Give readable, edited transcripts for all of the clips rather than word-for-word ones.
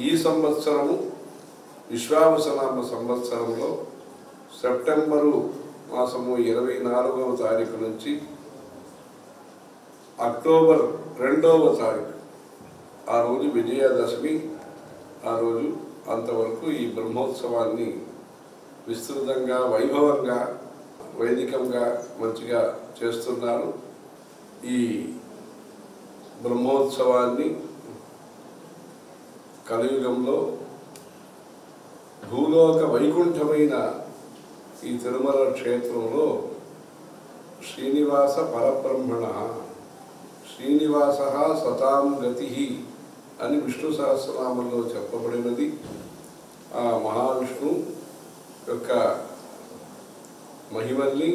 ఈ సంవత్సరము విశ్వావసనామ సంవత్సరంలో సెప్టెంబరు మాసము 24వ తారీఖు నుంచి అక్టోబర్ 2వ తారీఖు ఆ రోజు విజయదశమి. ఆ రోజు అంతవరకు ఈ బ్రహ్మోత్సవాన్ని విస్తృతంగా వైభవంగా వైదికంగా మంచిగా చేస్తున్నారు. ఈ బ్రహ్మోత్సవాన్ని కలియుగంలో భూలోక వైకుంఠమైన ఈ తిరుమల క్షేత్రంలో శ్రీనివాస పరబ్రహ్మణ శ్రీనివాస సతాం గతి అని విష్ణు సహస్రనామంలో చెప్పబడినది. ఆ మహావిష్ణు యొక్క మహిమల్ని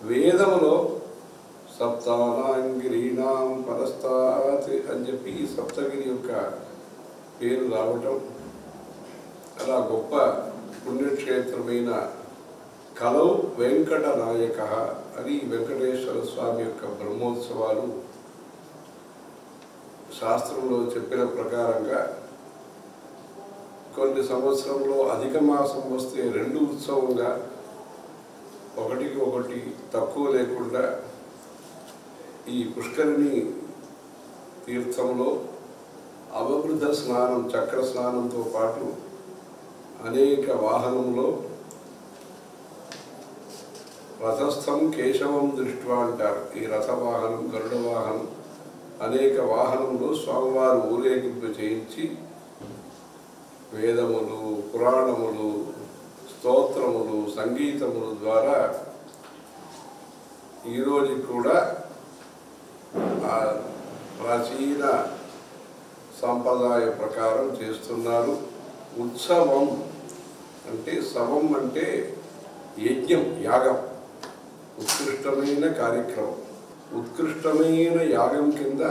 వేదములో సప్తానాంగిరీణాం పరస్తాత్ అని చెప్పి సప్తగిరి యొక్క పేరు రావటం, అలా గొప్ప పుణ్యక్షేత్రమైన కలౌ వెంకట నాయక అని వెంకటేశ్వర స్వామి యొక్క బ్రహ్మోత్సవాలు శాస్త్రంలో చెప్పిన ప్రకారంగా కొన్ని సంవత్సరంలో అధిక మాసం వస్తే 2 ఉత్సవంగా ఒకటికి ఒకటి తక్కువ లేకుండా ఈ పుష్కరిణి తీర్థంలో అవబృద్ధ స్నానం చక్ర స్నానంతో పాటు అనేక వాహనంలో రథస్థం కేశవం దృష్ట్యా అంటారు. ఈ రథవాహనం గరుడ వాహనం అనేక వాహనంలో స్వామివారు ఊరేగింపు చేయించి వేదములు పురాణములు స్తోత్రములు సంగీతముల ద్వారా ఈరోజు కూడా ఆ ప్రాచీన సంప్రదాయ ప్రకారం చేస్తున్నారు. ఉత్సవం అంటే సవం అంటే యజ్ఞం యాగం, ఉత్కృష్టమైన కార్యక్రమం. ఉత్కృష్టమైన యాగం కింద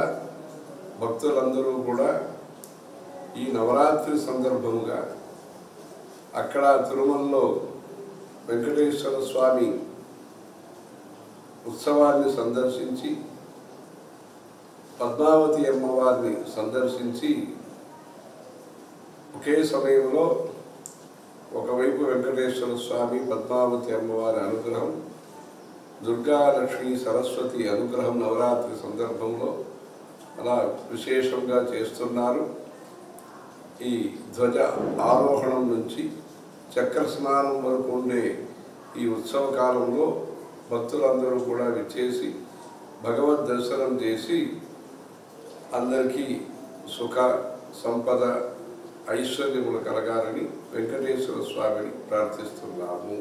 భక్తులందరూ కూడా ఈ నవరాత్రి సందర్భంగా అక్కడ తిరుమలలో వెంకటేశ్వర స్వామి ఉత్సవాన్ని సందర్శించి పద్మావతి అమ్మవారిని సందర్శించి ఒకే సమయంలో ఒకవైపు వెంకటేశ్వర స్వామి పద్మావతి అమ్మవారి అనుగ్రహం, దుర్గా లక్ష్మీ సరస్వతి అనుగ్రహం నవరాత్రి సందర్భంలో అలా విశేషంగా చేస్తున్నారు. ఈ ధ్వజ ఆరోహణం నుంచి చక్ర స్నానం వరకు ఉండే ఈ ఉత్సవ కాలంలో భక్తులందరూ కూడా విచ్చేసి భగవద్ దర్శనం చేసి అందరికీ సుఖ సంపద ఐశ్వర్యములు కలగాలని వెంకటేశ్వర స్వామిని ప్రార్థిస్తున్నాము.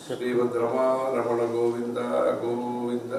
శ్రీమద్ రమణ గోవింద గోవింద.